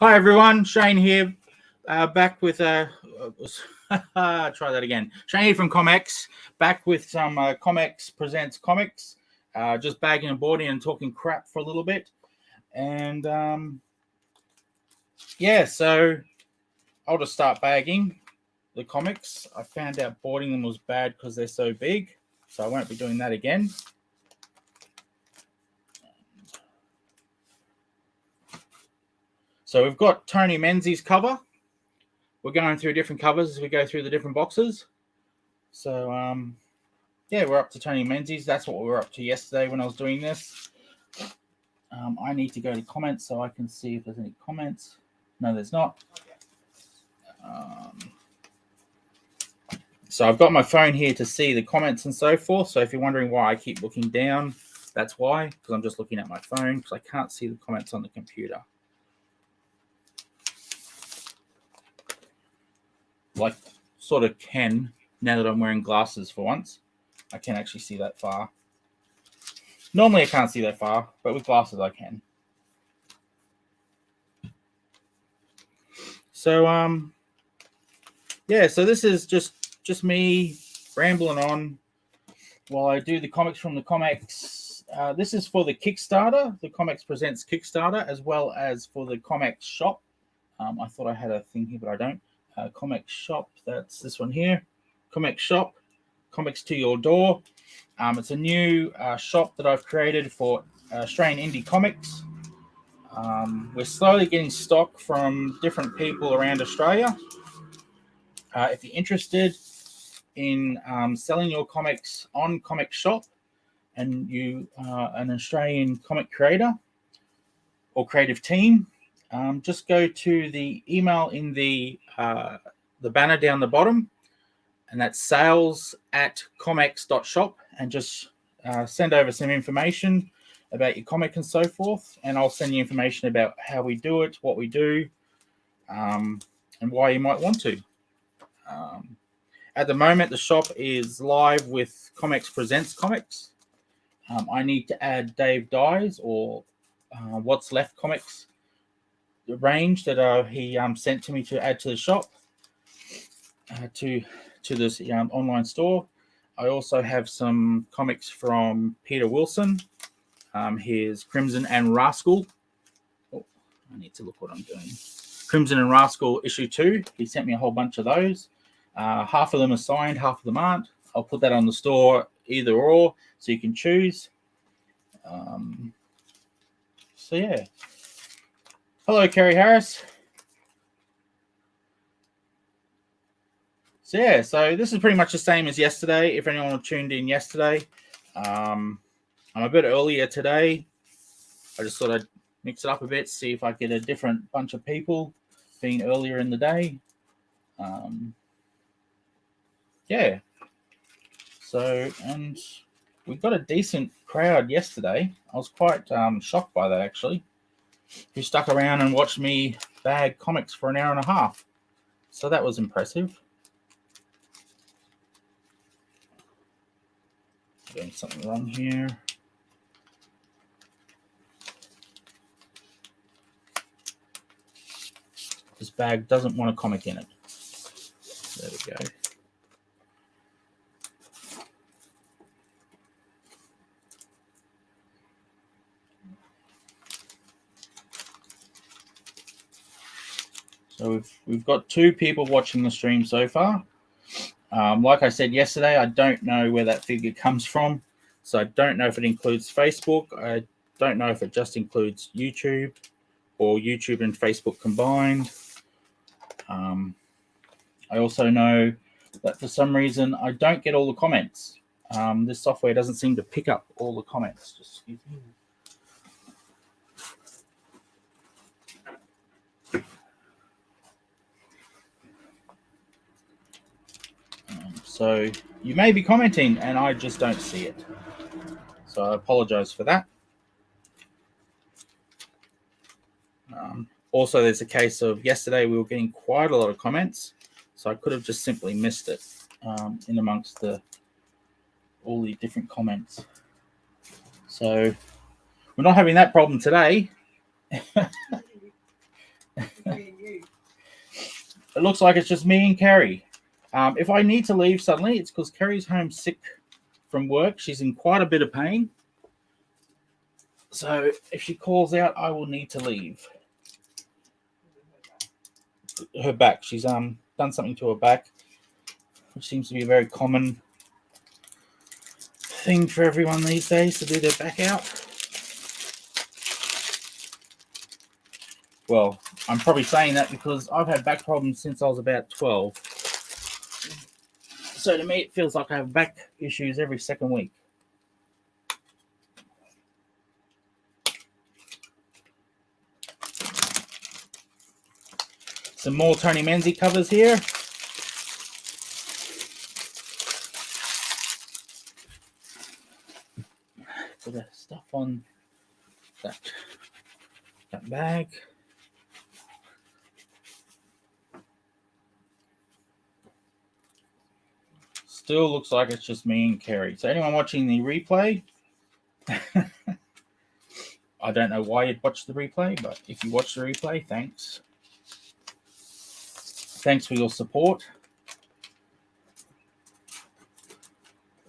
Hi everyone, Shane here, back with try that again. Shane here from ComX, back with some ComX Presents Comics, just bagging and boarding and talking crap for a little bit. And yeah, so I'll just start bagging the comics. I found out boarding them was bad because they're so big, so I won't be doing that again. So we've got Tony Menzie's cover. We're going through different covers as we go through the different boxes. So, yeah, we're up to Tony Menzie's. That's what we were up to yesterday when I was doing this. I need to go to comments so I can see if there's any comments. No, there's not. So I've got my phone here to see the comments and so forth. So if you're wondering why I keep looking down, that's why, because I'm just looking at my phone because I can't see the comments on the computer. Like, sort of can, now that I'm wearing glasses for once. I can actually see that far. Normally I can't see that far, but with glasses I can. So, yeah, so this is just me rambling on while I do the comics from the ComX. This is for the Kickstarter, the ComX Presents Kickstarter, as well as for the ComX Shop. I thought I had a thing here, but I don't. ComX Shop, that's this one here. ComX Shop, Comics to Your Door. It's a new shop that I've created for Australian indie comics. We're slowly getting stock from different people around Australia. If you're interested in selling your comics on ComX Shop and you are an Australian comic creator or creative team, just go to the email in the banner down the bottom, and that's sales@comx.shop, and just send over some information about your comic and so forth, and I'll send you information about how we do it, what we do, and why you might want to. At the moment, the shop is live with ComX Presents Comics. I need to add Dave Dyes or What's Left Comics range that he sent to me to add to the shop, to this online store. I also have some comics from Peter Wilson. Here's Crimson and Rascal. Oh, I need to look what I'm doing. Crimson and Rascal issue 2. He sent me a whole bunch of those. Half of them are signed, half of them aren't. I'll put that on the store, either or, so you can choose. So yeah. Hello, Kerry Harris. So yeah, so this is pretty much the same as yesterday. If anyone tuned in yesterday, I'm a bit earlier today. I just thought I'd mix it up a bit, see if I get a different bunch of people being earlier in the day. Yeah. So, and we got a decent crowd yesterday. I was quite shocked by that, actually, who stuck around and watched me bag comics for an hour and a half. So that was impressive. Doing something wrong here. This bag doesn't want a comic in it. There we go. So we've got 2 people watching the stream so far. Like I said yesterday, I don't know where that figure comes from. So I don't know if it includes Facebook. I don't know if it just includes YouTube or YouTube and Facebook combined. I also know that for some reason I don't get all the comments. This software doesn't seem to pick up all the comments. Just excuse me. So you may be commenting and I just don't see it. So I apologize for that. Also, there's a case of yesterday we were getting quite a lot of comments, so I could have just simply missed it in amongst all the different comments. So we're not having that problem today. It looks like it's just me and Carrie. If I need to leave suddenly, it's because Carrie's home sick from work. She's in quite a bit of pain. So if she calls out, I will need to leave. Her back. She's done something to her back, which seems to be a very common thing for everyone these days to do their back out. Well, I'm probably saying that because I've had back problems since I was about 12. So to me, it feels like I have back issues every second week. Some more Tony Menzie covers here. So the stuff on that bag. Still looks like it's just me and Carrie. So anyone watching the replay, I don't know why you'd watch the replay, but if you watch the replay, thanks. Thanks for your support.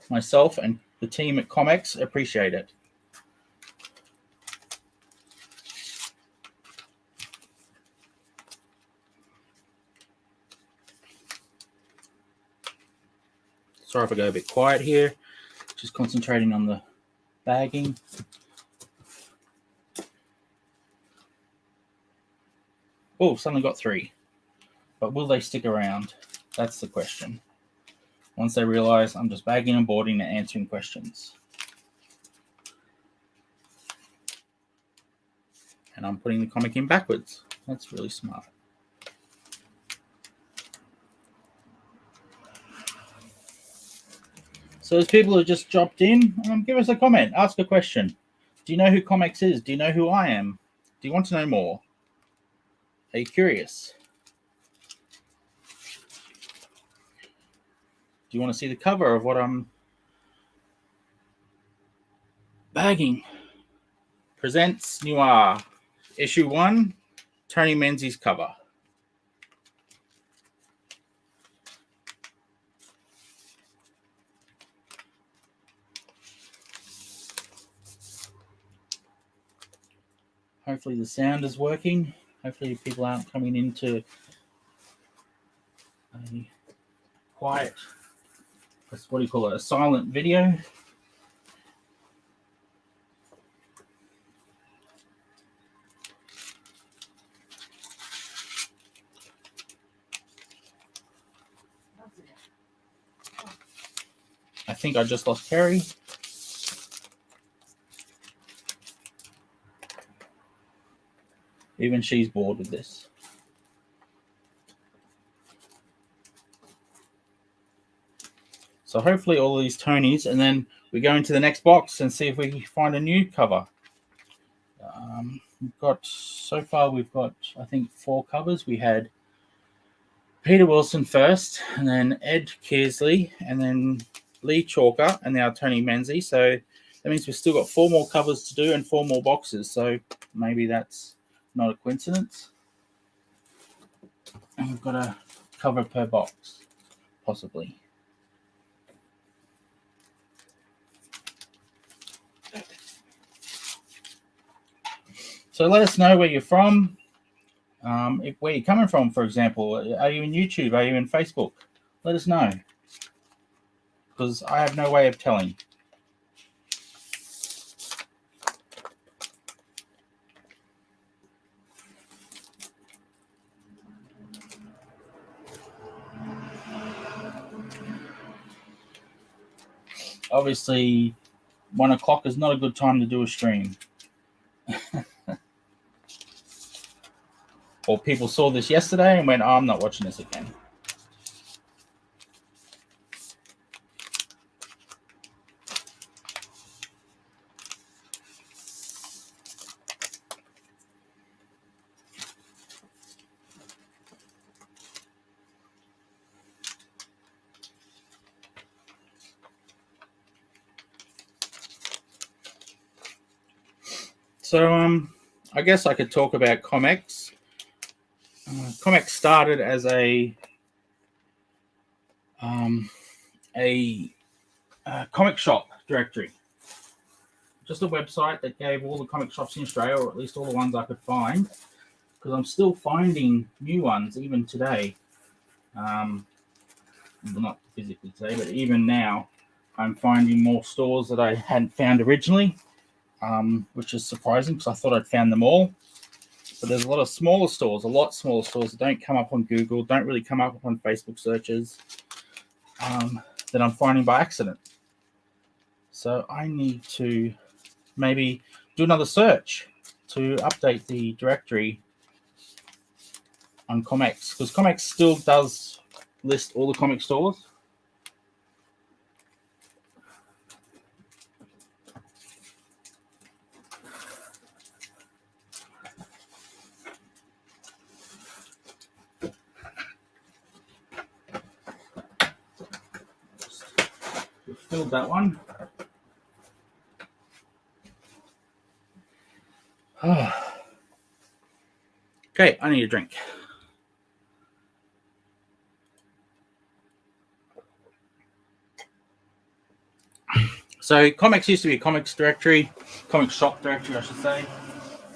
Myself and the team at ComX appreciate it. Sorry if I go a bit quiet here. Just concentrating on the bagging. Oh, suddenly got 3. But will they stick around? That's the question. Once they realize I'm just bagging and boarding and answering questions. And I'm putting the comic in backwards. That's really smart. So as people who just dropped in, give us a comment, ask a question. Do you know who ComX is? Do you know who I am? Do you want to know more? Are you curious? Do you want to see the cover of what I'm bagging? Presents NOIR, issue 1, Tony Menzie's cover. Hopefully the sound is working. Hopefully people aren't coming into a quiet, what do you call it, a silent video. I think I just lost Carrie. Even she's bored with this. So hopefully all of these Tonys, and then we go into the next box and see if we find a new cover. So far we've got, I think, 4 covers. We had Peter Wilson first, and then Ed Kearsley, and then Leigh Chalkers, and now Tony Menzie. So that means we've still got 4 more covers to do and 4 more boxes. So maybe that's not a coincidence. And we've got a cover per box, possibly. So let us know where you're from, where you're coming from, for example. Are you in YouTube? Are you in Facebook? Let us know, because I have no way of telling. Obviously, 1 o'clock is not a good time to do a stream. Or people saw this yesterday and went, oh, I'm not watching this again. So I guess I could talk about ComX. ComX started as a comic shop directory, just a website that gave all the comic shops in Australia, or at least all the ones I could find, because I'm still finding new ones even today. Well, not physically today, but even now, I'm finding more stores that I hadn't found originally, which is surprising because I thought I'd found them all. But there's a lot of smaller stores, that don't come up on Google, don't really come up on Facebook searches, that I'm finding by accident. So I need to maybe do another search to update the directory on ComX, because ComX still does list all the comic stores. Filled that one. Okay, I need a drink. So ComX used to be a comics directory, comic shop directory, I should say,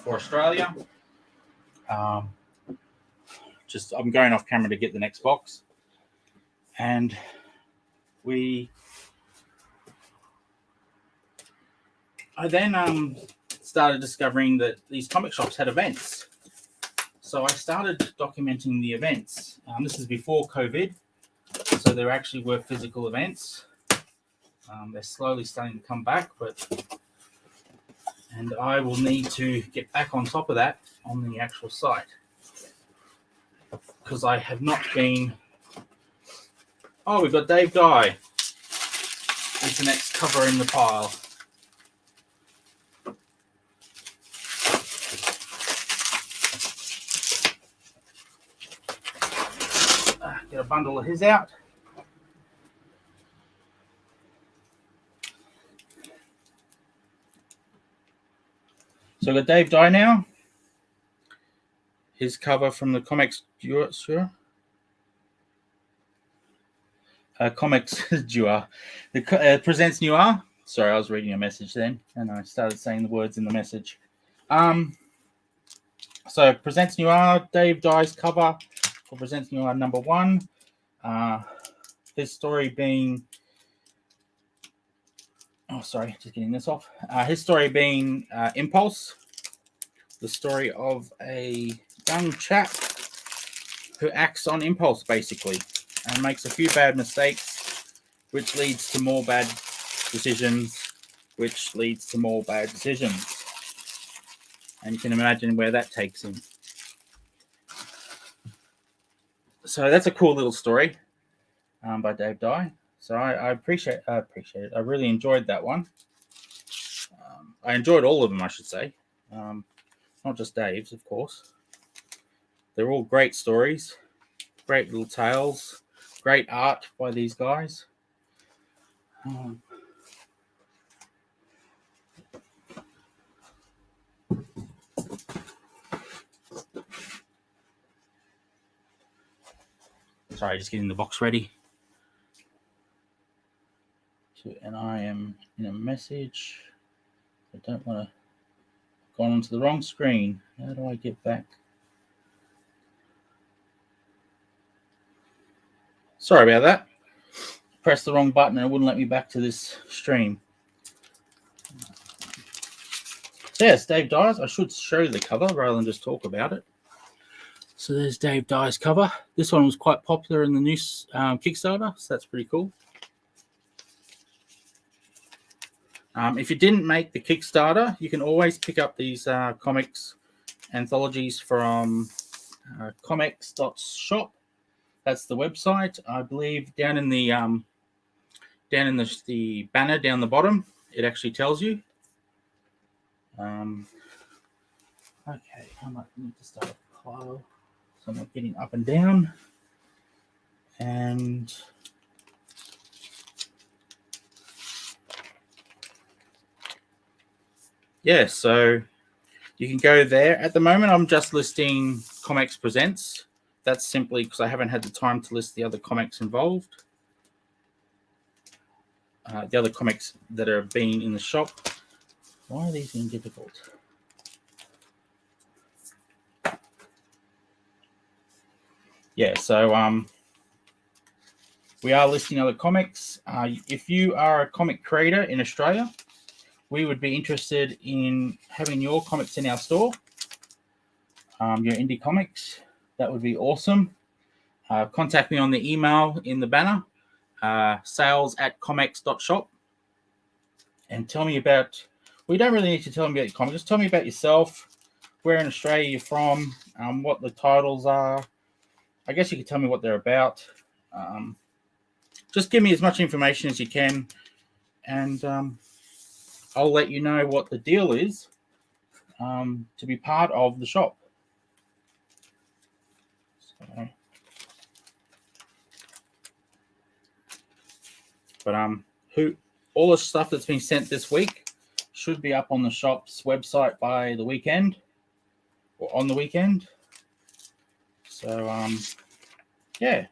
for Australia. I'm going off camera to get the next box, and I then started discovering that these comic shops had events. So I started documenting the events. This is before COVID, so there actually were physical events. They're slowly starting to come back, and I will need to get back on top of that on the actual site, because I have not been. Oh, we've got Dave Dye. He's the next cover in the pile. Get a bundle of his out. So we've got Dave Dye now. His cover from the ComX Studio. ComX Studio. Presents NOIR. Sorry, I was reading a message then, and I started saying the words in the message. So presents NOIR, Dave Dye's cover for presents NOIR #1. His story being. Oh, sorry, just getting this off. His story being Impulse, the story of a young chap who acts on impulse, basically, and makes a few bad mistakes, which leads to more bad decisions, which leads to more bad decisions. And you can imagine where that takes him. So that's a cool little story by Dave Dye. So I appreciate it. I really enjoyed that one. I enjoyed all of them, I should say. Not just Dave's, of course. They're all great stories, great little tales, great art by these guys. Sorry, just getting the box ready. And I am in a message. I don't want to go onto the wrong screen. How do I get back? Sorry about that. Pressed the wrong button and it wouldn't let me back to this stream. So yes, Dave Dye's. I should show the cover rather than just talk about it. So there's Dave Dye's cover. This one was quite popular in the new Kickstarter, so that's pretty cool. If you didn't make the Kickstarter, you can always pick up these comics anthologies from comx.shop. That's the website. I believe down in the banner down the bottom, it actually tells you. Okay, I might need to start a pile, so I'm not getting up and down. And yeah, so You can go there. At the moment, I'm just listing ComX Presents. That's simply because I haven't had the time to list the other comics involved. The other comics that are being in the shop. Why are these being difficult? Yeah, so we are listing other comics. If you are a comic creator in Australia, we would be interested in having your comics in our store. Your indie comics, that would be awesome. Contact me on the email in the banner, sales@comx.shop, and tell me about, well, you don't really need to tell me about your comics, just tell me about yourself, where in Australia you're from, what the titles are. I guess you could tell me what they're about. Just give me as much information as you can, and I'll let you know what the deal is to be part of the shop. So, but all the stuff that's been sent this week should be up on the shop's website by the weekend, or on the weekend. So yeah,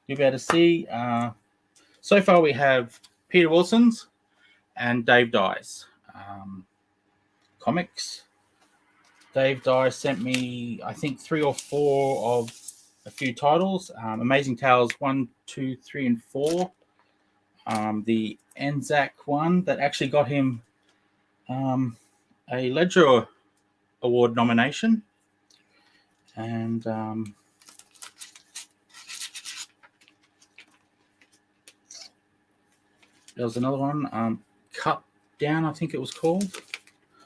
you'll be able to see. So far we have Peter Wilson's and Dave Dye's comics. Dave Dye sent me, I think, 3 or 4 of a few titles. Amazing Tales 1, 2, 3, and 4. The Anzac one that actually got him a Ledger Award nomination. And there was another one, Cut Down, I think it was called.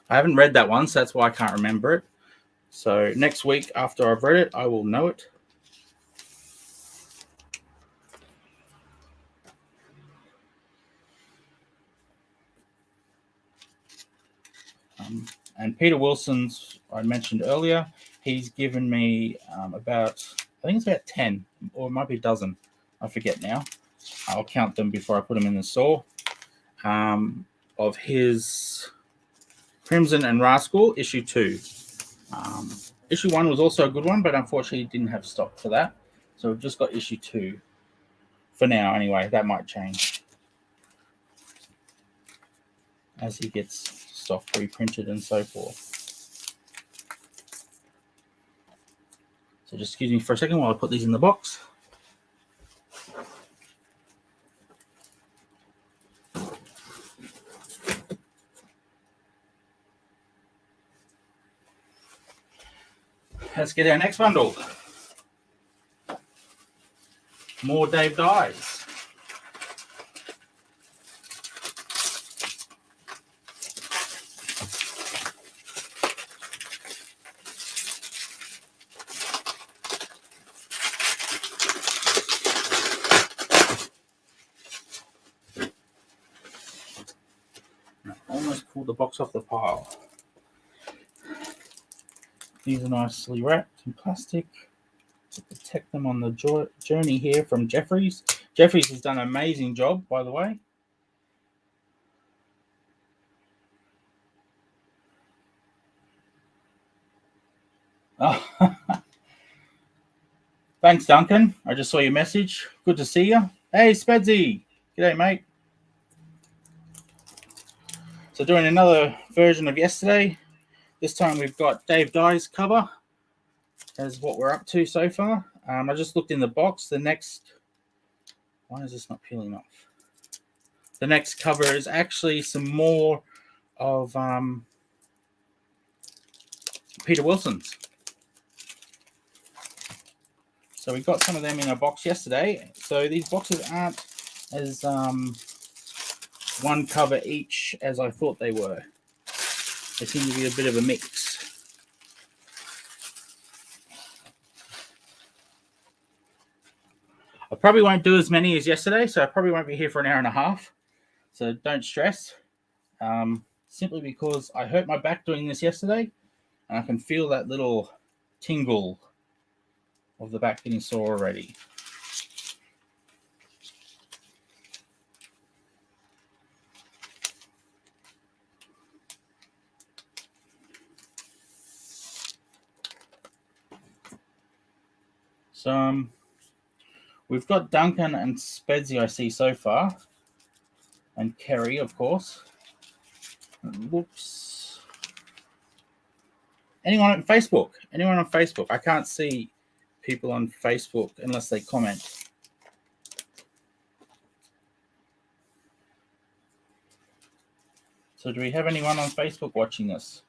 I haven't read that one, so that's why I can't remember it. So next week, after I've read it, I will know it. And Peter Wilson's, I mentioned earlier, he's given me about, I think it's about 10, or it might be a dozen. I forget now. I'll count them before I put them in the store. Of his Crimson and Rascal, issue 2. Issue 1 was also a good one, but unfortunately didn't have stock for that. So we've just got issue 2 for now anyway. That might change as he gets stock reprinted and so forth. So just excuse me for a second while I put these in the box. Let's get our next bundle. More Dave Dyes. I almost pulled the box off the pile. These are nicely wrapped in plastic to protect them on the journey here from Jeffries. Jeffries has done an amazing job, by the way. Oh. Thanks, Duncan. I just saw your message. Good to see you. Hey, Spadsy. G'day, mate. So doing another version of yesterday. This time we've got Dave Dye's cover as what we're up to so far. I just looked in the box. The next... Why is this not peeling off? The next cover is actually some more of Peter Wilson's. So we got some of them in a box yesterday. So these boxes aren't as one cover each as I thought they were. They seem to be a bit of a mix. I probably won't do as many as yesterday, so I probably won't be here for an hour and a half. So don't stress. Simply because I hurt my back doing this yesterday, and I can feel that little tingle of the back getting sore already. So we've got Duncan and Spedsy, I see so far, and Kerry, of course. Whoops. Anyone on Facebook? Anyone on Facebook? I can't see people on Facebook unless they comment. So do we have anyone on Facebook watching this?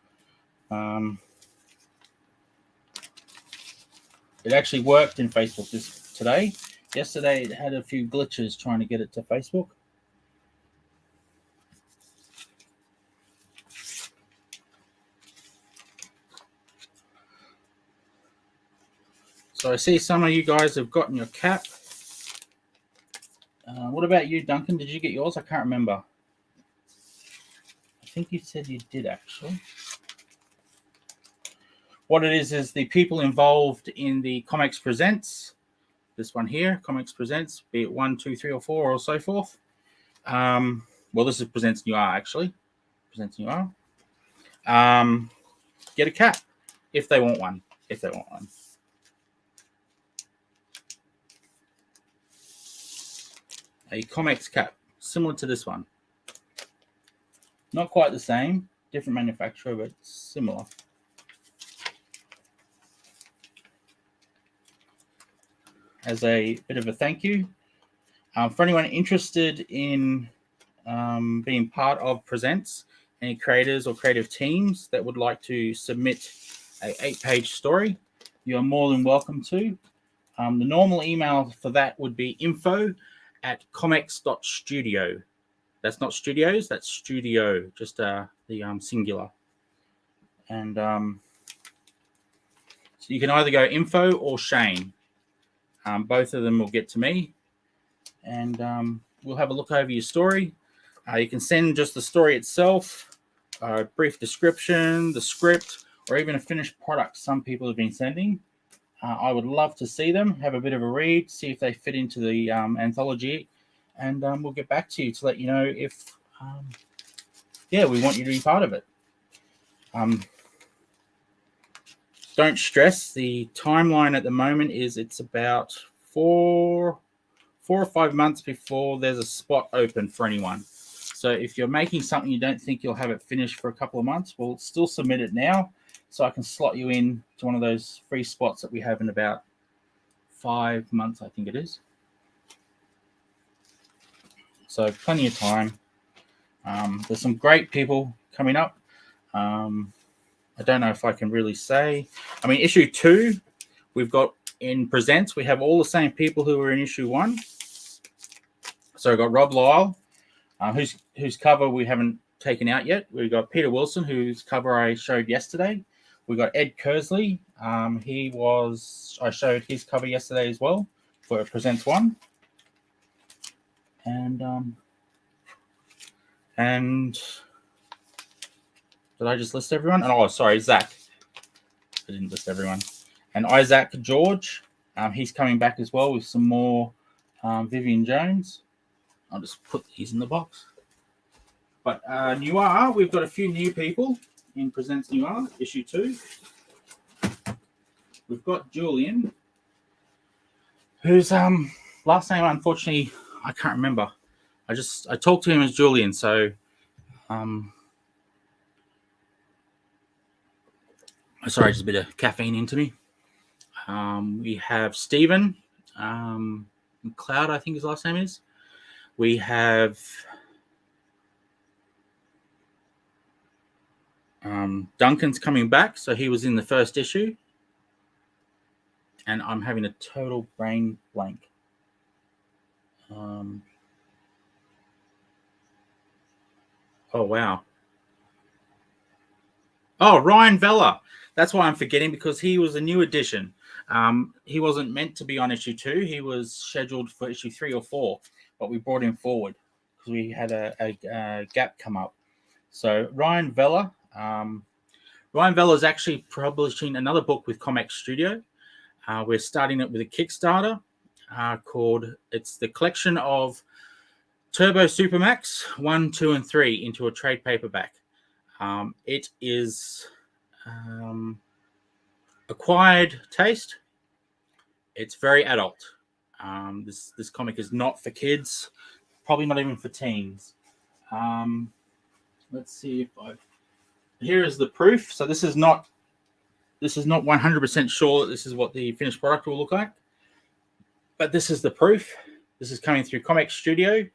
It actually worked in Facebook today. Yesterday, it had a few glitches trying to get it to Facebook. So I see some of you guys have gotten your cap. What about you, Duncan? Did you get yours? I can't remember. I think you said you did, actually. What it is the people involved in the ComX Presents, this one here, ComX Presents, be it 1, 2, 3, or 4, or so forth. Well, this is Presents NOIR, actually. Presents NOIR. Get a cap if they want one. If they want one. A ComX cap, similar to this one. Not quite the same, different manufacturer, but similar. As a bit of a thank you. For anyone interested in being part of Presents, any creators or creative teams that would like to submit a 8-page story, you are more than welcome to. The normal email for that would be info@comx.studio. That's not studios, that's studio, just the singular. And so you can either go info or Shane. Both of them will get to me, and we'll have a look over your story. You can send just the story itself, a brief description, the script, or even a finished product some people have been sending. I would love to see them, have a bit of a read, see if they fit into the anthology, and we'll get back to you to let you know if, we want you to be part of it. Don't stress. The timeline at the moment is it's about 4 or 5 months before there's a spot open for anyone. So if you're making something you don't think you'll have it finished for a couple of months, we'll still submit it now so I can slot you in to one of those free spots that we have in about 5 months, I think it is. So plenty of time. There's some great people coming up. I don't know if I can really say. I mean, issue 2, we've got in Presents, we have all the same people who were in issue 1. So we've got Rob Lyle, whose cover we haven't taken out yet. We've got Peter Wilson, whose cover I showed yesterday. We've got Ed Kearsley. I showed his cover yesterday as well for Presents 1. And did I just list everyone? Oh, sorry, Zach. I didn't list everyone. And Isaac George, he's coming back as well with some more Vivian Jones. I'll just put these in the box. But NOIR, we've got a few new people in Presents NOIR, issue 2. We've got Julian, whose last name, unfortunately, I can't remember. I talked to him as Julian, so sorry, just a bit of caffeine into me. We have Stephen McLeod, I think his last name is. We have Duncan's coming back, so he was in the first issue. And I'm having a total brain blank. Oh, wow. Oh, Ryan Vella. That's why I'm forgetting, because he was a new addition. He wasn't meant to be on issue 2. He was scheduled for issue 3 or 4, but we brought him forward because we had a gap come up. So Ryan Vella. Ryan Vella is actually publishing another book with ComX Studio. We're starting it with a Kickstarter called, it's the collection of Turbo Supermax 1, 2, and 3 into a trade paperback. It is Acquired Taste. It's very adult. This comic is not for kids, probably not even for teens. Let's see if here is the proof. So this is not 100% sure that this is what the finished product will look like, but this is the proof. This is coming through ComX Studio,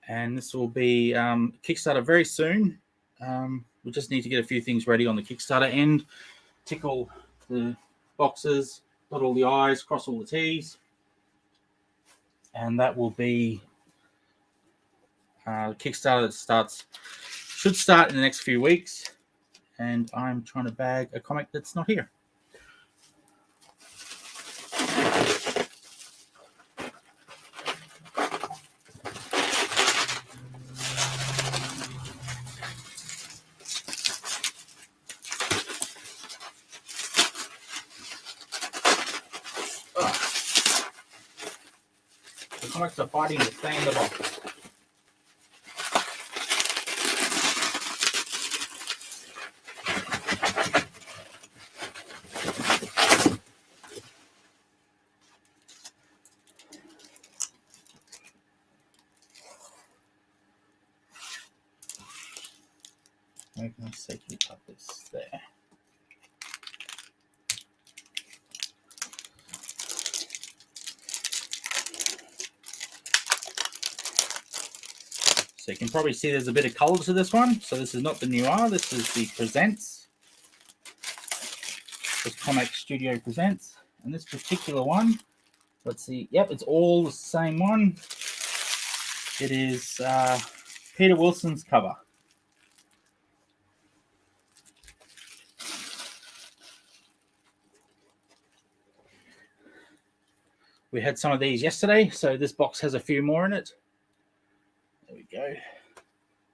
and this will be Kickstarter very soon. We just need to get a few things ready on the Kickstarter end, tickle the boxes, dot all the I's, cross all the T's, and that will be Kickstarter that should start in the next few weeks. And I'm trying to bag a comic that's not here. The comics are fighting to stay in the box. Where can I safely put this there? So you can probably see there's a bit of color to this one. So this is not the NOIR, this is the Presents. This ComX Studio Presents. And this particular one, let's see, yep, it's all the same one. It is Peter Wilson's cover. We had some of these yesterday, so this box has a few more in it. There we go.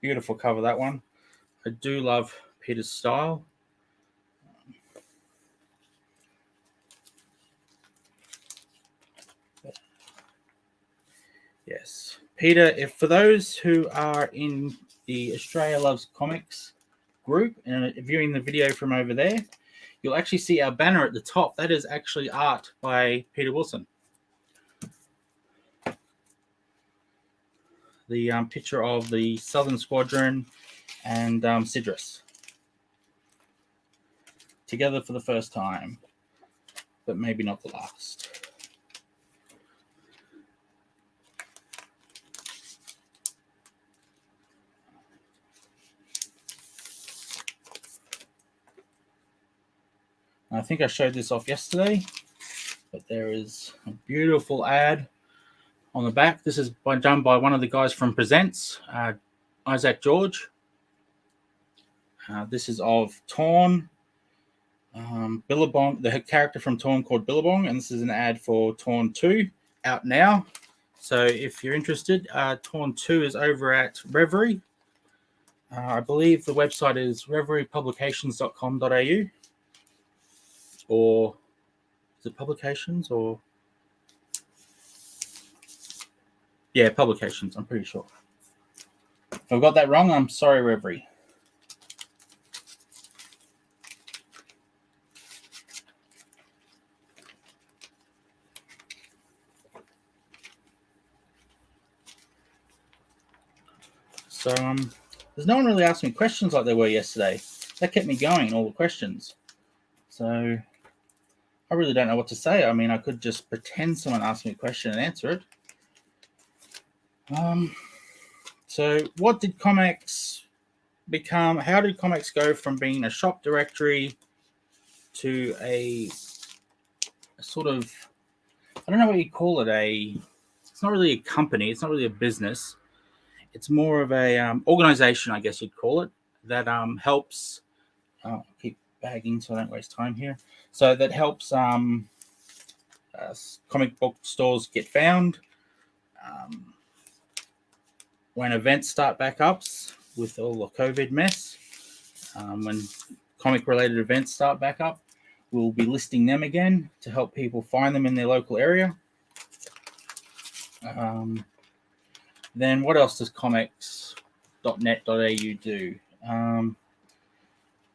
Beautiful cover, that one. I do love Peter's style. Yes, Peter, for those who are in the Australia Loves Comics group and viewing the video from over there, you'll actually see our banner at the top. That is actually art by Peter Wilson. The picture of the Southern Squadron and Sidrus together for the first time, but maybe not the last. I think I showed this off yesterday, but there is a beautiful ad on the back. This is done by one of the guys from Presents, Isaac George. This is of Torn, Billabong, the character from Torn called Billabong, and this is an ad for Torn 2, out now. So if you're interested, Torn 2 is over at Reverie. I believe the website is reveriepublications.com.au. Or is it Publications or... Yeah, Publications, I'm pretty sure. If I've got that wrong, I'm sorry, Reverie. So, there's no one really asked me questions like they were yesterday. That kept me going, all the questions. So, I really don't know what to say. I mean, I could just pretend someone asked me a question and answer it. So what did ComX become? How did ComX go from being a shop directory to a sort of, I don't know what you call it, it's not really a company, it's not really a business. It's more of a organization, I guess you'd call it, that helps, I'll keep bagging so I don't waste time here. So that helps comic book stores get found. When events start back up with all the COVID mess, when comic-related events start back up, we'll be listing them again to help people find them in their local area. Then what else does comx.net.au do?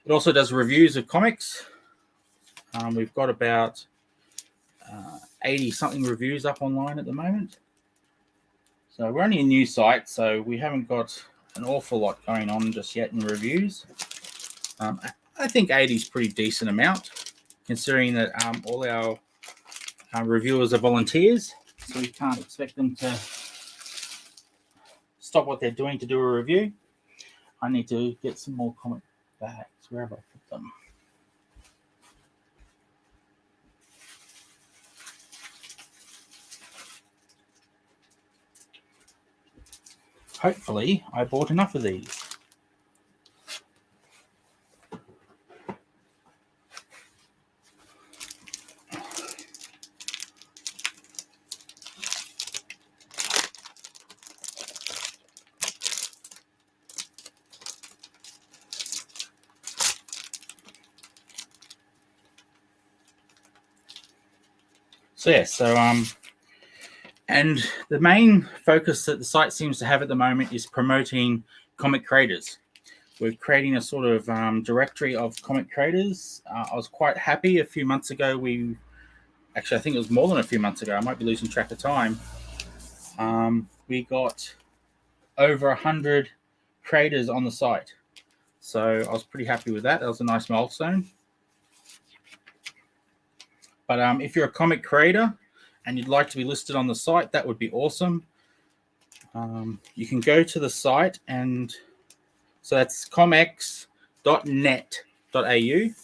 It also does reviews of comics. We've got about 80 something reviews up online at the moment. So we're only a new site, so we haven't got an awful lot going on just yet in reviews. I think 80 is a pretty decent amount, considering that all our reviewers are volunteers, so we can't expect them to stop what they're doing to do a review. I need to get some more comic bags. Where have I put them? Hopefully, I bought enough of these. And the main focus that the site seems to have at the moment is promoting comic creators. We're creating a sort of directory of comic creators. I was quite happy a few months ago. Actually, I think it was more than a few months ago. I might be losing track of time. We got over 100 creators on the site. So I was pretty happy with that. That was a nice milestone. But if you're a comic creator and you'd like to be listed on the site, that would be awesome. You can go to the site, and so that's comx.net.au, and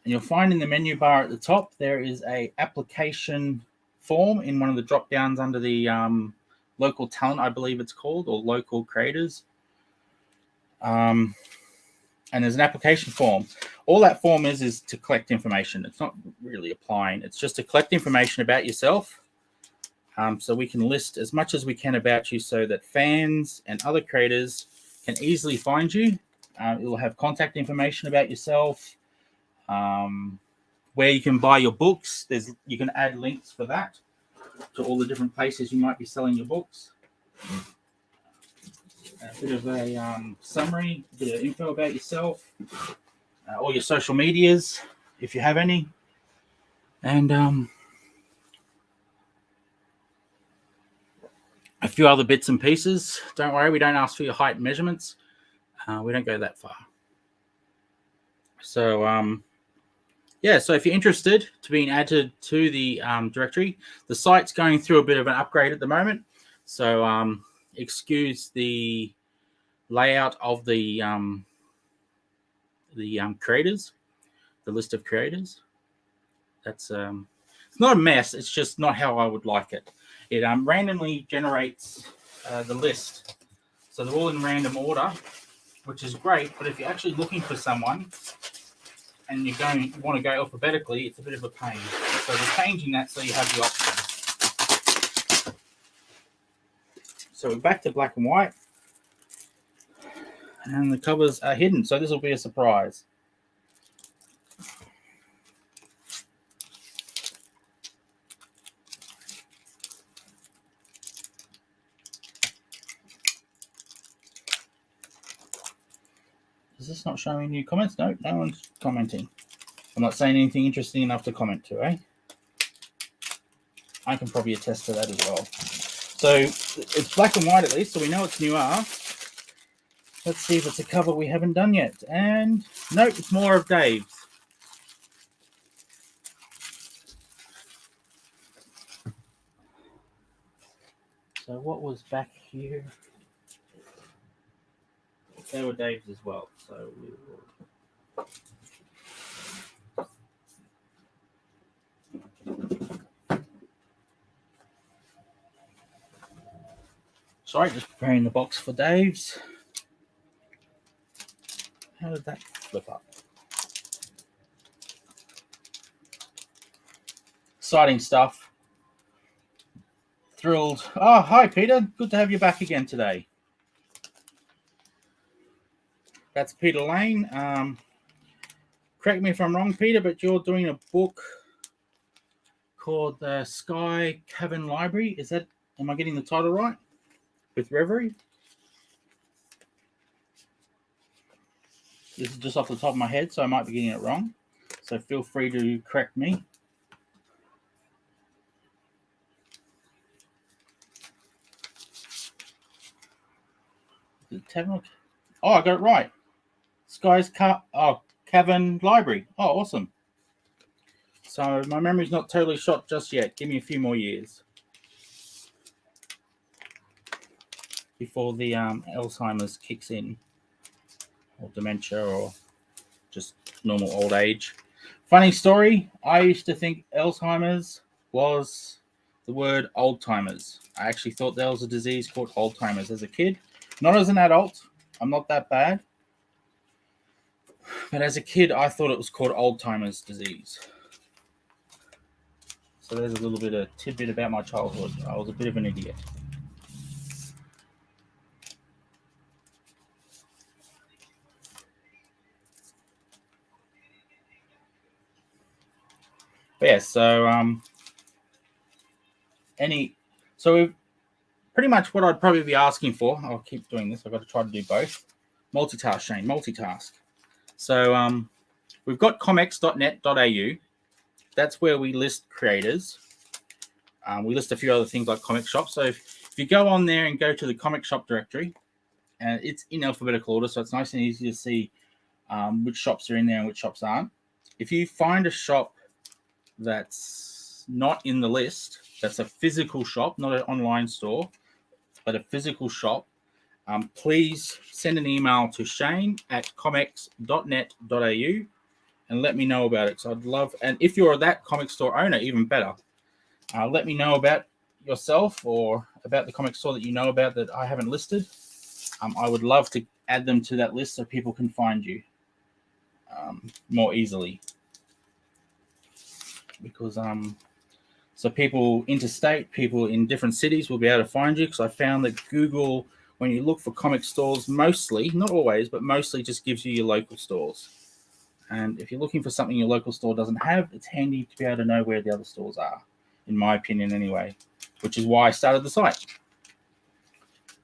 you'll find in the menu bar at the top there is a application form in one of the drop downs under the local talent, I believe it's called, or local creators. And there's an application form. All that form is to collect information. It's not really applying. It's just to collect information about yourself, so we can list as much as we can about you so that fans and other creators can easily find you. It will have contact information about yourself, where you can buy your books. You can add links for that to all the different places you might be selling your books. A bit of a summary, a bit of info about yourself, all your social medias, if you have any, and a few other bits and pieces. Don't worry, we don't ask for your height and measurements. We don't go that far. So, so if you're interested to being added to the directory, the site's going through a bit of an upgrade at the moment. So, excuse the layout of the creators, the list of creators. That's it's not a mess. It's just not how I would like it. It randomly generates the list, so they're all in random order, which is great. But if you're actually looking for someone and you want to go alphabetically, it's a bit of a pain. So we're changing that so you have the option. So we're back to black and white. And the covers are hidden, so this will be a surprise. Is this not showing new comments? No, no one's commenting. I'm not saying anything interesting enough to comment to, eh? I can probably attest to that as well. So it's black and white at least, so we know it's NOIR. Let's see if it's a cover we haven't done yet. And no, it's more of Dave's. So what was back here? They were Dave's as well. So we will... Sorry, just preparing the box for Dave's. How did that flip up? Exciting stuff. Thrilled. Oh, hi, Peter. Good to have you back again today. That's Peter Lane. Correct me if I'm wrong, Peter, but you're doing a book called the Sky Cavern Library. Am I getting the title right? With Reverie? This is just off the top of my head, so I might be getting it wrong. So feel free to correct me. Tavern. Oh, I got it right. Sky's Cavern Library. Oh, awesome. So my memory's not totally shot just yet. Give me a few more years before the Alzheimer's kicks in, or dementia, or just normal old age. Funny story, I used to think Alzheimer's was the word old timers. I actually thought there was a disease called old timers as a kid. Not as an adult. I'm not that bad. But as a kid, I thought it was called old timers disease. So there's a little bit of tidbit about my childhood. I was a bit of an idiot. But yeah, so pretty much what I'd probably be asking for. I'll keep doing this. I've got to try to do both. Multitask, Shane. Multitask. So we've got comx.net.au. That's where we list creators. We list a few other things like comic shops. So if you go on there and go to the comic shop directory, and it's in alphabetical order, so it's nice and easy to see which shops are in there and which shops aren't. If you find a shop that's not in the list, that's a physical shop, not an online store, but a physical shop, please send an email to shane@comx.net.au and let me know about it. So I'd love, and if you're that comic store owner, even better, let me know about yourself or about the comic store that you know about that I haven't listed. I would love to add them to that list so people can find you more easily. Because so people interstate, people in different cities will be able to find you, because I found that Google, when you look for comic stores, mostly, not always, but mostly just gives you your local stores. And if you're looking for something your local store doesn't have, it's handy to be able to know where the other stores are, in my opinion anyway, which is why I started the site.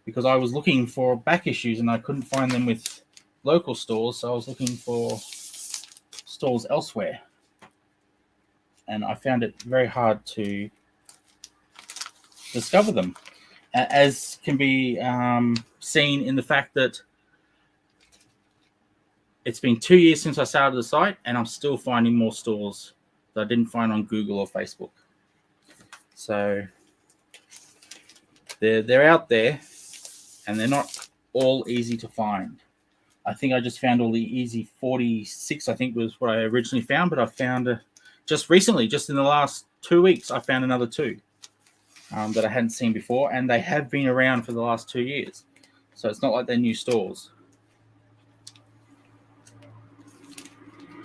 Because I was looking for back issues and I couldn't find them with local stores, so I was looking for stores elsewhere. And I found it very hard to discover them, as can be seen in the fact that it's been 2 years since I started the site, and I'm still finding more stores that I didn't find on Google or Facebook. So they're out there, and they're not all easy to find. I think I just found all the easy 46, I think was what I originally found, but I found just recently, just in the last 2 weeks, I found another 2 that I hadn't seen before, and they have been around for the last 2 years. So it's not like they're new stores.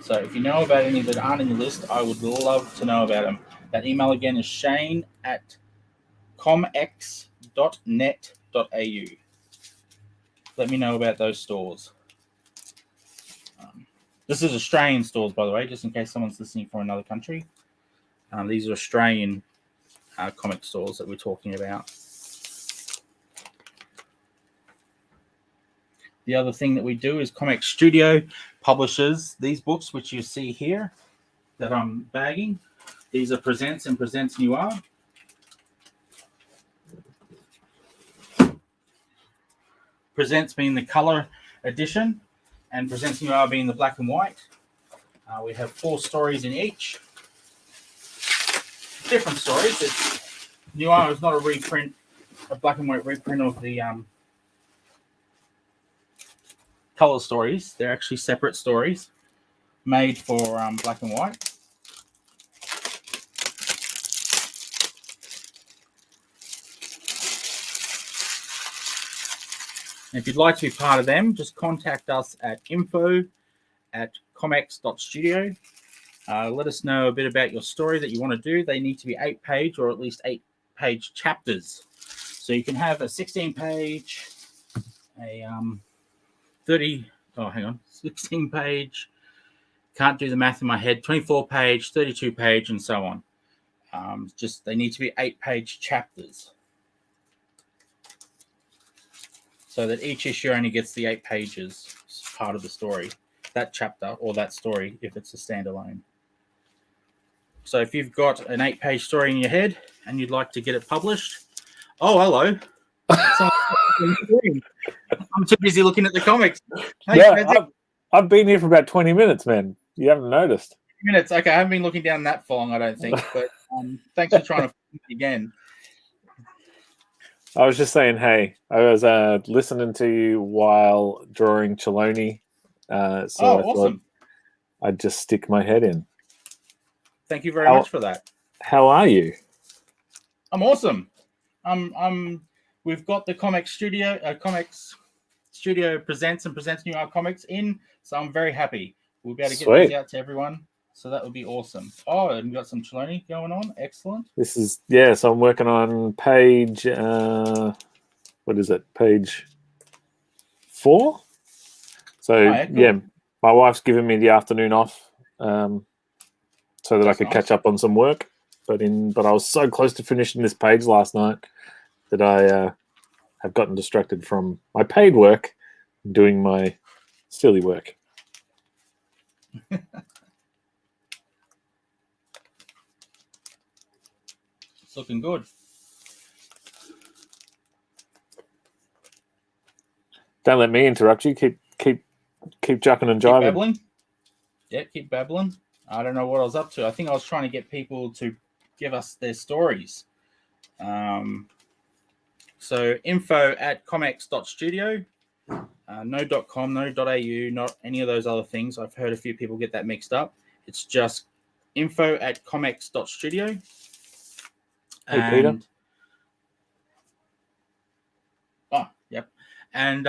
So if you know about any that aren't in the list, I would love to know about them. That email again is shane@comx.net.au. Let me know about those stores. This is Australian stores, by the way, just in case someone's listening from another country. These are Australian comic stores that we're talking about. The other thing that we do is ComX Studio publishes these books, which you see here that I'm bagging. These are Presents and Presents NOIR. Presents being the color edition, and Presents NOIR being the black and white. We have 4 stories in each. Different stories. NOIR is not a reprint, a black and white reprint of the color stories. They're actually separate stories made for black and white. And if you'd like to be part of them, just contact us at info@comx.studio. Let us know a bit about your story that you want to do. They need to be 8-page or at least 8-page chapters. So you can have a 16-page, a 16-page, can't do the math in my head, 24-page, 32-page, and so on. Just they need to be 8-page chapters, so that each issue only gets the 8 pages as part of the story, that chapter or that story if it's a standalone. So if you've got an 8-page story in your head and you'd like to get it published, oh, hello. I'm too busy looking at the comics. Hey, Yeah, I've been here for about 20 minutes, man. You haven't noticed. Minutes. Okay, I haven't been looking down that for long, I don't think. But thanks for trying to find me again. I was just saying, hey, I was listening to you while drawing Chaloni. So I awesome. thought I'd just stick my head in. Thank you very much for that. How are you? I'm awesome. We've got the ComX Studio presents NOIR comics in, so I'm very happy. We'll be able to get these out to everyone, so that would be awesome. Oh, and we've got some Chaloni going on. Excellent. This is, so I'm working on page, what is it? Page 4? So, cool. My wife's given me the afternoon off so that I could catch up on some work. But I was so close to finishing this page last night that I have gotten distracted from my paid work doing my silly work. It's looking good. Don't let me interrupt you. Keep jucking and jiving. Keep babbling. Yeah, keep babbling. I don't know what I was up to. I think I was trying to get people to give us their stories. So info@comx.studio. No .com, no .au, not any of those other things. I've heard a few people get that mixed up. It's just info@comx.studio. Hey, Peter. Oh, yep. And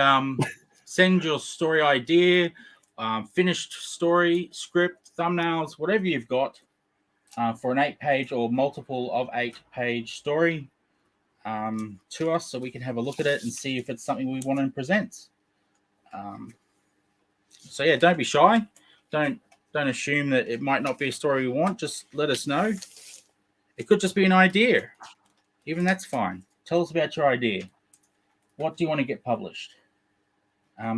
send your story idea, finished story, script, thumbnails, whatever you've got for an 8-page or multiple of 8-page story to us, so we can have a look at it and see if it's something we want to present. So yeah, don't be shy. Don't assume that it might not be a story we want. Just let us know. It could just be an idea. Even that's fine. Tell us about your idea. What do you want to get published?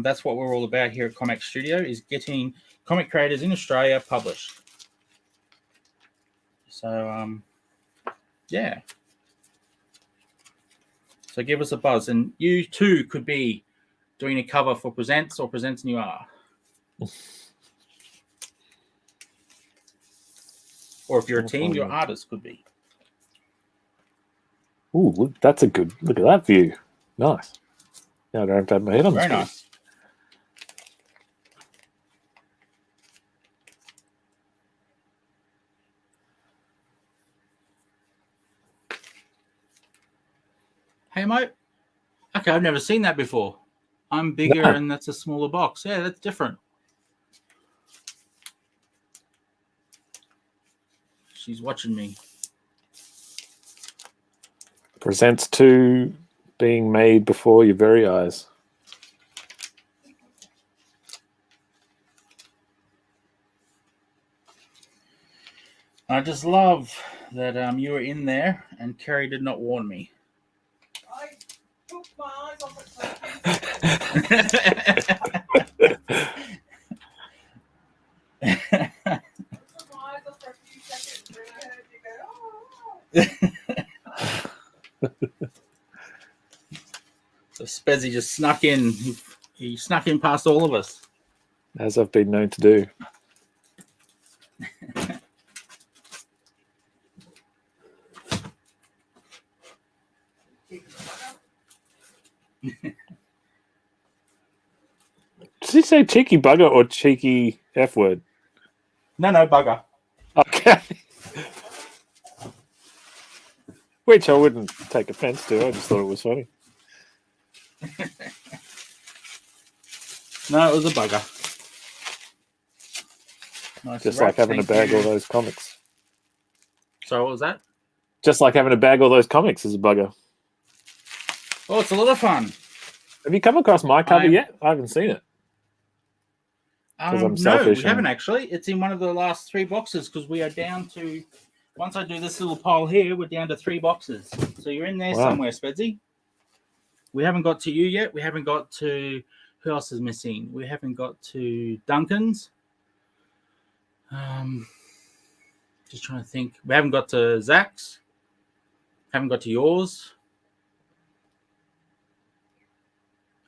That's what we're all about here at ComX Studio, is getting comic creators in Australia published. So, yeah. So give us a buzz. And you too could be doing a cover for Presents or Presents NOIR. Or if you're a team, your artist could be. Ooh, look, that's a good look at that view. Nice. Yeah, I don't have to have my head on the screen. Very nice. Hey, mate. Okay, I've never seen that before. I'm bigger and that's a smaller box. Yeah, that's different. She's watching me. Presents 2 being made before your very eyes. I just love that you were in there and Kerry did not warn me. I took my eyes off it. So Spezzy just snuck in. He snuck in past all of us. As I've been known to do. Did he say cheeky bugger or cheeky F word? No, bugger. Okay. Which I wouldn't take offense to. I just thought it was funny. No, it was a bugger. Nice just like having to bag all those comics. So what was that? Just like having to bag all those comics is a bugger. Oh, it's a lot of fun. Have you come across my cover yet? I haven't seen it. I'm selfish. No, we haven't actually. It's in one of the last 3 boxes because we are down to, once I do this little pile here, we're down to 3 boxes. So you're in there somewhere, Spedsy. We haven't got to you yet. We haven't got to, who else is missing? We haven't got to Duncan's. Just trying to think. We haven't got to Zach's. Haven't got to yours.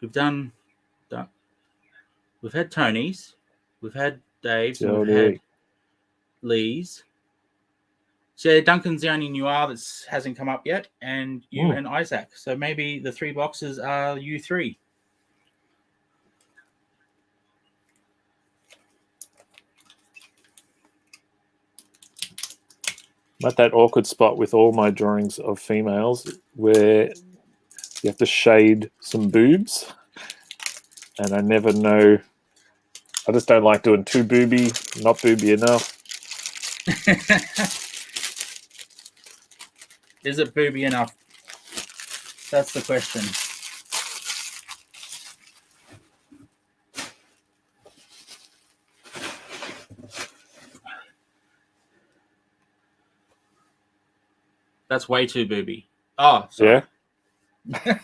We've done. We've had Tony's. We've had Dave's. And we've Jody. had Leigh's. So Duncan's the only NOIR that hasn't come up yet, and you and Isaac. So maybe the 3 boxes are you 3. I'm at that awkward spot with all my drawings of females where you have to shade some boobs, and I never know. I just don't like doing too booby, not booby enough. Is it booby enough? That's the question. That's way too booby. Oh, sorry. Yeah?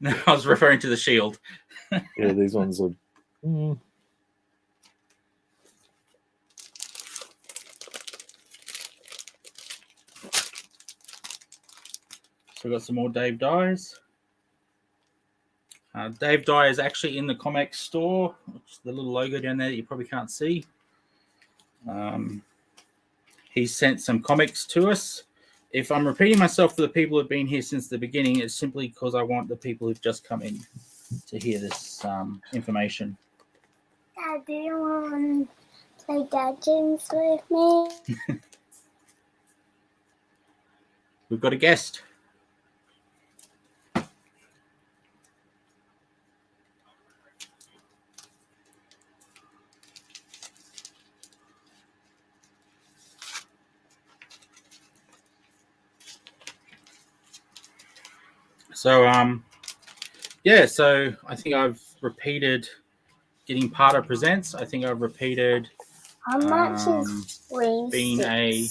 No, I was referring to the shield. Yeah, these ones are... So we've got some more Dave Dyes. Dave Dye is actually in the ComX store. It's the little logo down there that you probably can't see. He sent some comics to us. If I'm repeating myself for the people who've been here since the beginning, it's simply because I want the people who've just come in to hear this information. Dad, do you want to play Dad Games with me? We've got a guest. So, yeah, so I think I've repeated getting Parter Presents. I think I've repeated How much is being a...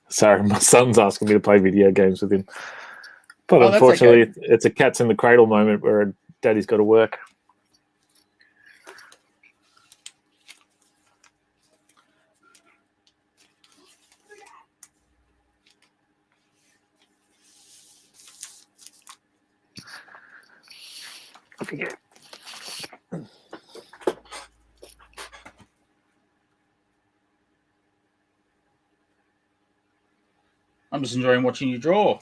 Sorry, my son's asking me to play video games with him. But Oh, that's unfortunately, okay. it's a cat's in the cradle moment where daddy's got to work. Okay. I'm just enjoying watching you draw.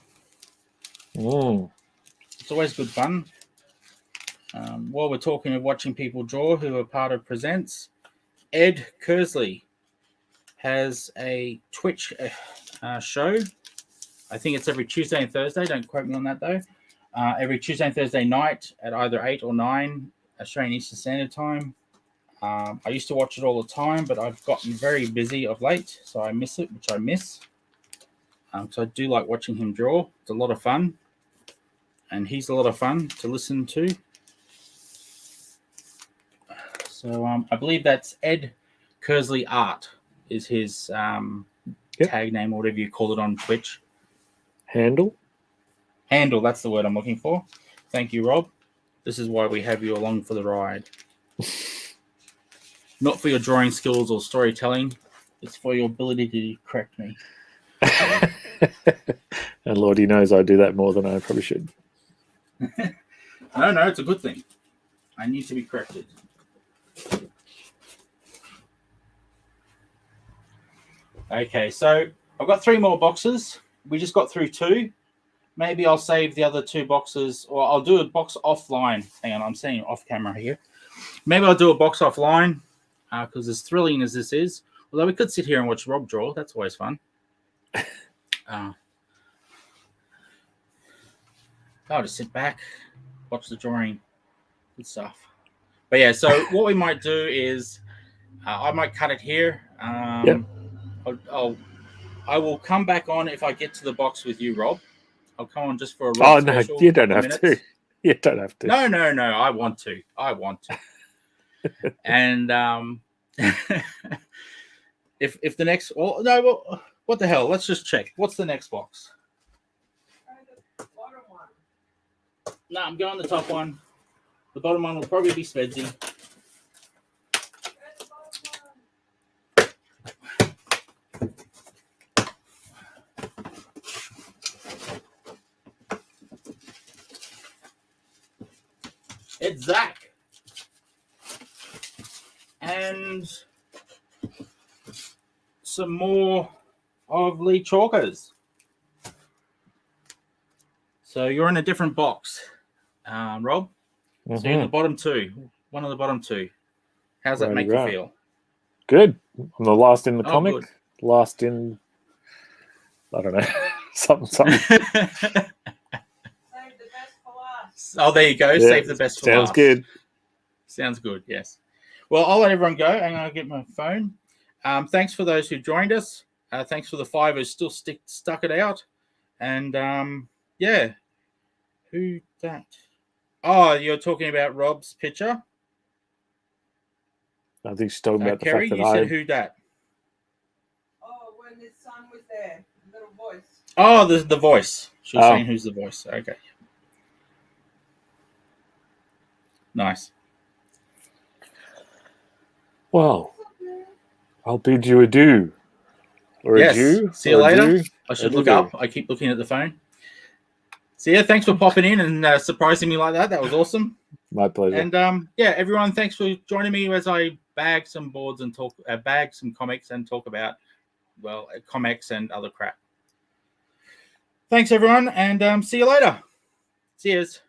It's always good fun. While we're talking of watching people draw who are part of Presents, Ed Kearsley has a Twitch show. I think it's every Tuesday and Thursday. Don't quote me on that, though. Every Tuesday and Thursday night at either 8 or 9 Australian Eastern Standard Time. I used to watch it all the time, but I've gotten very busy of late, so I miss it, which I miss. So I do like watching him draw. It's a lot of fun. And he's a lot of fun to listen to. So I believe that's Ed Kearsley Art is his tag name, or whatever you call it on Twitch. Handle, that's the word I'm looking for. Thank you, Rob. This is why we have you along for the ride. Not for your drawing skills or storytelling. It's for your ability to correct me. And Lord, he knows I do that more than I probably should. No, it's a good thing. I need to be corrected. Okay, so I've got 3 more boxes. We just got through 2. Maybe I'll save the other 2 boxes, or I'll do a box offline. Hang on, I'm saying off camera here. Maybe I'll do a box offline because as thrilling as this is, although we could sit here and watch Rob draw, that's always fun. I'll just sit back, watch the drawing, good stuff. But yeah, so what we might do is I might cut it here. Yep. I will come back on if I get to the box with you, Rob. I'll come on just for a Rob Oh, no, special. you don't have to. You don't have to. No, I want to. And if the next... Well, no, well, what the hell? Let's just check. What's the next box? No, I'm going the top one. The bottom one will probably be Spedsy. and some more of Leigh Chalkers. So you're in a different box, Rob. So you're in the bottom two, one of the bottom two. How's that make you feel? Good. I'm the last in the comic. Good. Last in, I don't know, something. Save the best for last. Oh, there you go. Yeah, Save the best for last. Sounds good. Sounds good, yes. Well, I'll let everyone go. I'm going to get my phone. Thanks for those who joined us. Thanks for the 5 who still stuck it out. And, yeah. Who that? Oh, you're talking about Rob's picture? I think she's talking about the Kerry, fact that you said who that? Oh, when his son was there, the little voice. Oh, the voice. She was saying who's the voice. Okay. Nice. Well, I'll bid you adieu. Or Yes. adieu. See you or later. adieu. I should Adieu. look up. I keep looking at the phone. So, yeah, thanks for popping in and surprising me like that. That was awesome. My pleasure. And, yeah, everyone, thanks for joining me as I bag some boards and bag some comics and talk about, well, ComX and other crap. Thanks, everyone, and see you later. Cheers.